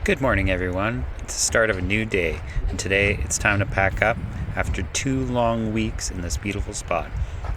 Good morning, everyone. It's the start of a new day, and today it's time to pack up after 2 long weeks in this beautiful spot.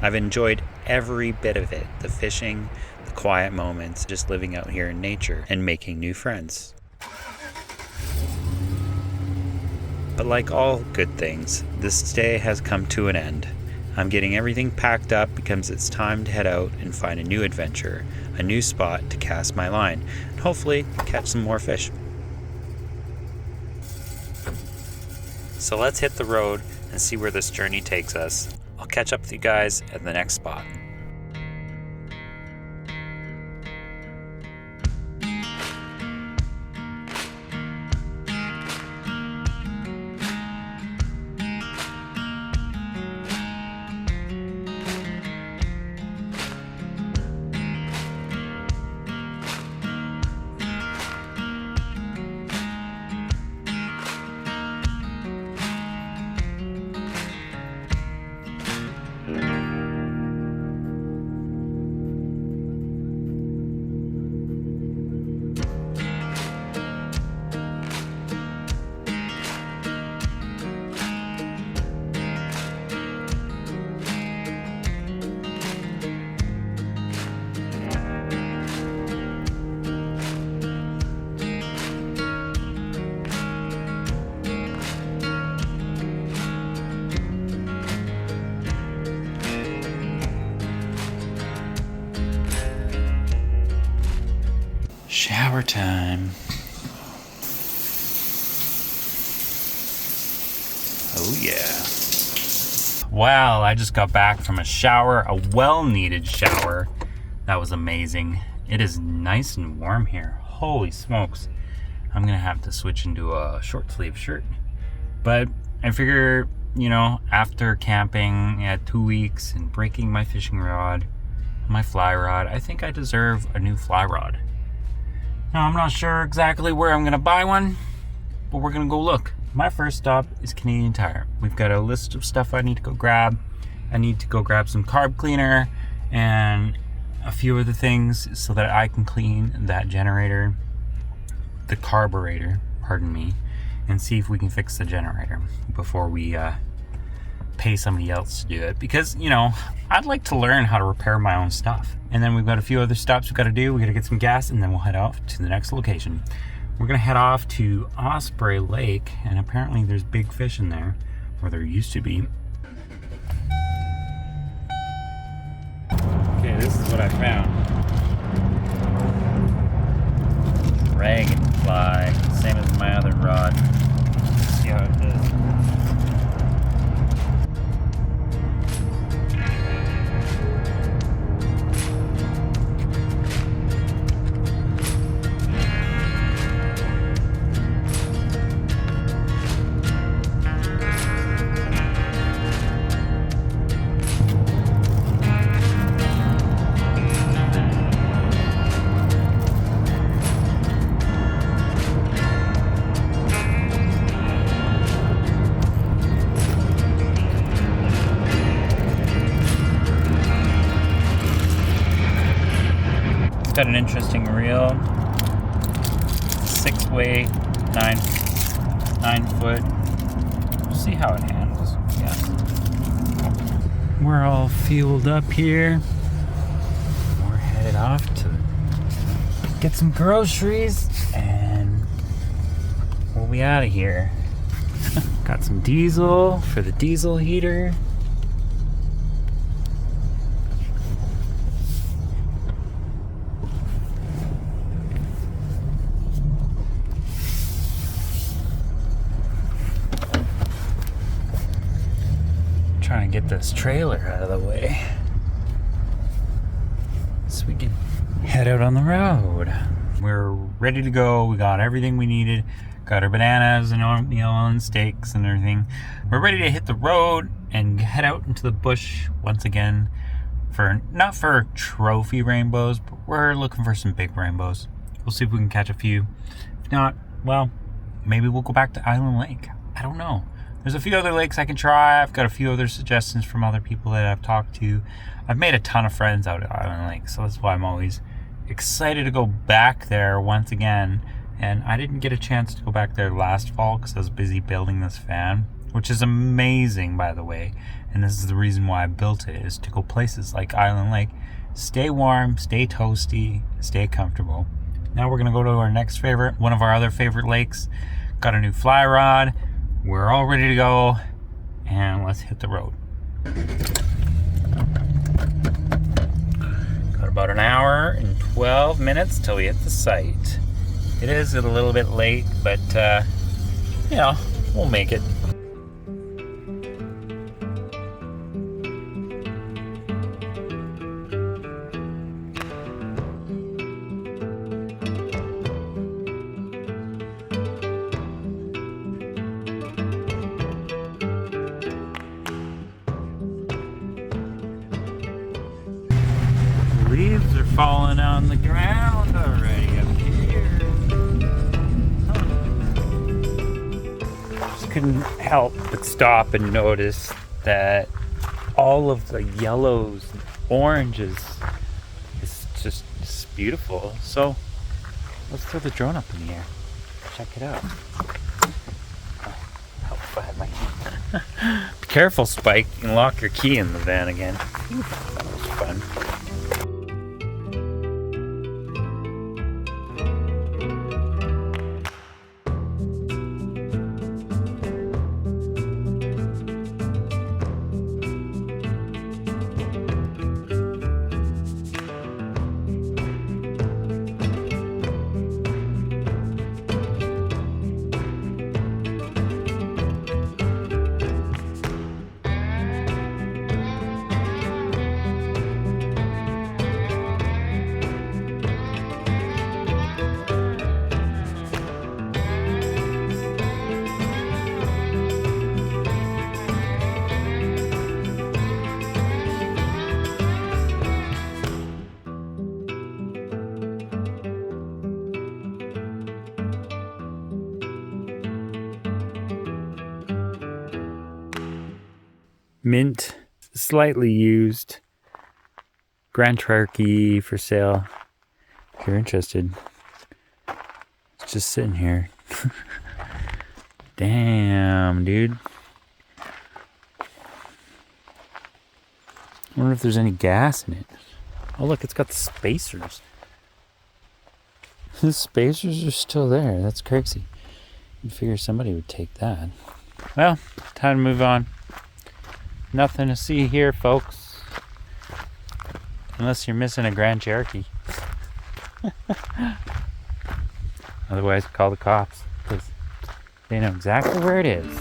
I've enjoyed every bit of it, the fishing, the quiet moments, just living out here in nature and making new friends. But like all good things, this day has come to an end. I'm getting everything packed up because it's time to head out and find a new adventure, a new spot to cast my line, and hopefully catch some more fish. So let's hit the road and see where this journey takes us. I'll catch up with you guys at the next spot. Shower time. Oh yeah. Wow, I just got back from a shower, a well-needed shower. That was amazing. It is nice and warm here. Holy smokes. I'm gonna have to switch into a short sleeve shirt. But I figure, after camping at 2 weeks and breaking my fishing rod, my fly rod, I think I deserve a new fly rod. Now, I'm not sure exactly where I'm going to buy one, but we're going to go look. My first stop is Canadian Tire. We've got a list of stuff I need to go grab. I need to go grab some carb cleaner and a few other things so that I can clean that generator, the carburetor, pardon me, and see if we can fix the generator before we pay somebody else to do it. Because, I'd like to learn how to repair my own stuff. And then we've got a few other stops we've got to do. We got to get some gas, and then we'll head off to the next location. We're going to head off to Osprey Lake, and apparently there's big fish in there, or there used to be. Okay, this is what I found. Dragonfly, same as my other rod. Let's see how it does. Got an interesting reel, 6-way, 9 foot. We'll see how it handles. Yeah, we're all fueled up here. We're headed off to get some groceries, and we'll be out of here. Got some diesel for the diesel heater. Trying to get this trailer out of the way so we can head out on the road. We're ready to go. We got everything we needed. Got our bananas and oatmeal and steaks and everything. We're ready to hit the road and head out into the bush once again not for trophy rainbows, but we're looking for some big rainbows. We'll see if we can catch a few. If not, well, maybe we'll go back to Island Lake. I don't know. There's a few other lakes I can try. I've got a few other suggestions from other people that I've talked to. I've made a ton of friends out at Island Lake, so that's why I'm always excited to go back there once again And I didn't get a chance to go back there last fall because I was busy building this fan, which is amazing, by the way. And this is the reason why I built it, is to go places like Island Lake, stay warm, stay toasty, stay comfortable. Now we're gonna go to our next favorite, one of our other favorite lakes. Got a new fly rod. We're all ready to go, and let's hit the road. Got about an hour and 12 minutes till we hit the site. It is a little bit late, but you know, we'll make it. Leaves are falling on the ground already up here. Just couldn't help but stop and notice that all of the yellows and oranges is just beautiful. So let's throw the drone up in the air. Check it out. Oh, help if I had my key. Be careful, Spike. You can lock your key in the van again. That was fun. Mint, slightly used, Grand Cherokee for sale. If you're interested, it's just sitting here. Damn, dude. I wonder if there's any gas in it. Oh look, it's got the spacers. The spacers are still there. That's crazy. You'd figure somebody would take that. Well, time to move on. Nothing to see here, folks. Unless you're missing a Grand Cherokee. Otherwise, call the cops, because they know exactly where it is.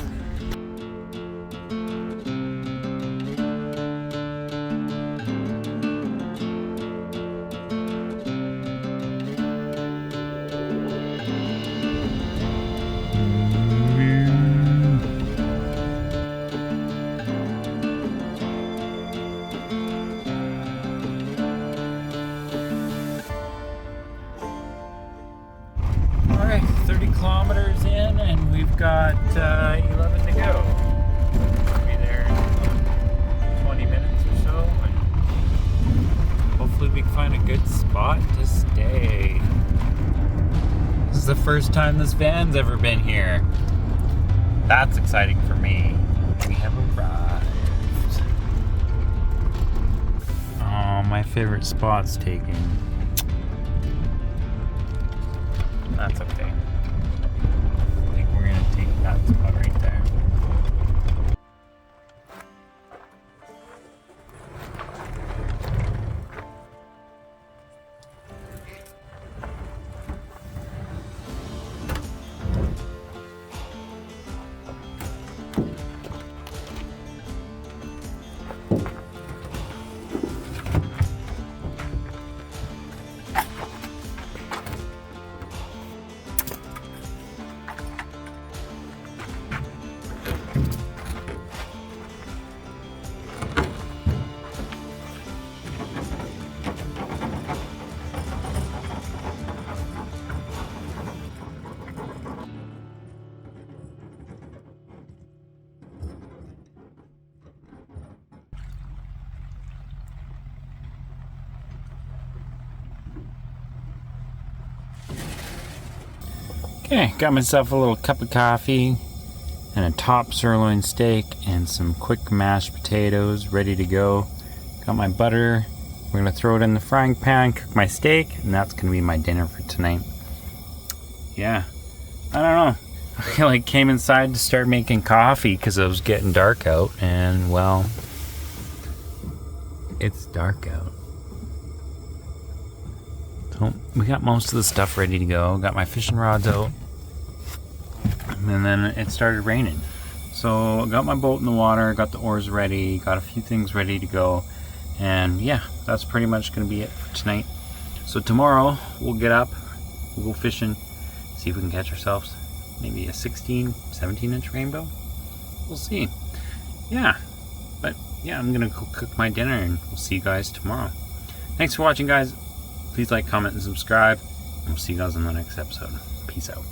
Alright, 30 kilometers in, and we've got 11 to go. We'll be there in 20 minutes or so, and hopefully we can find a good spot to stay. This is the first time this van's ever been here. That's exciting for me. We have arrived. Oh, my favorite spot's taken. That's okay. I think we're gonna take that spot right there. Okay, got myself a little cup of coffee and a top sirloin steak and some quick mashed potatoes ready to go. Got my butter. We're gonna throw it in the frying pan, cook my steak, and that's gonna be my dinner for tonight. Yeah, I don't know. I like came inside to start making coffee because it was getting dark out, and well, it's dark out. So we got most of the stuff ready to go. Got my fishing rods out, and then it started raining. So I got my boat in the water, got the oars ready, got a few things ready to go, and yeah, that's pretty much gonna be it for tonight. So tomorrow we'll get up, we'll go fishing, see if we can catch ourselves maybe a 16, 17-inch rainbow. We'll see. Yeah, but yeah, I'm gonna go cook my dinner and we'll see you guys tomorrow. Thanks for watching, guys. Please like, comment, and subscribe, and we'll see you guys in the next episode. Peace out.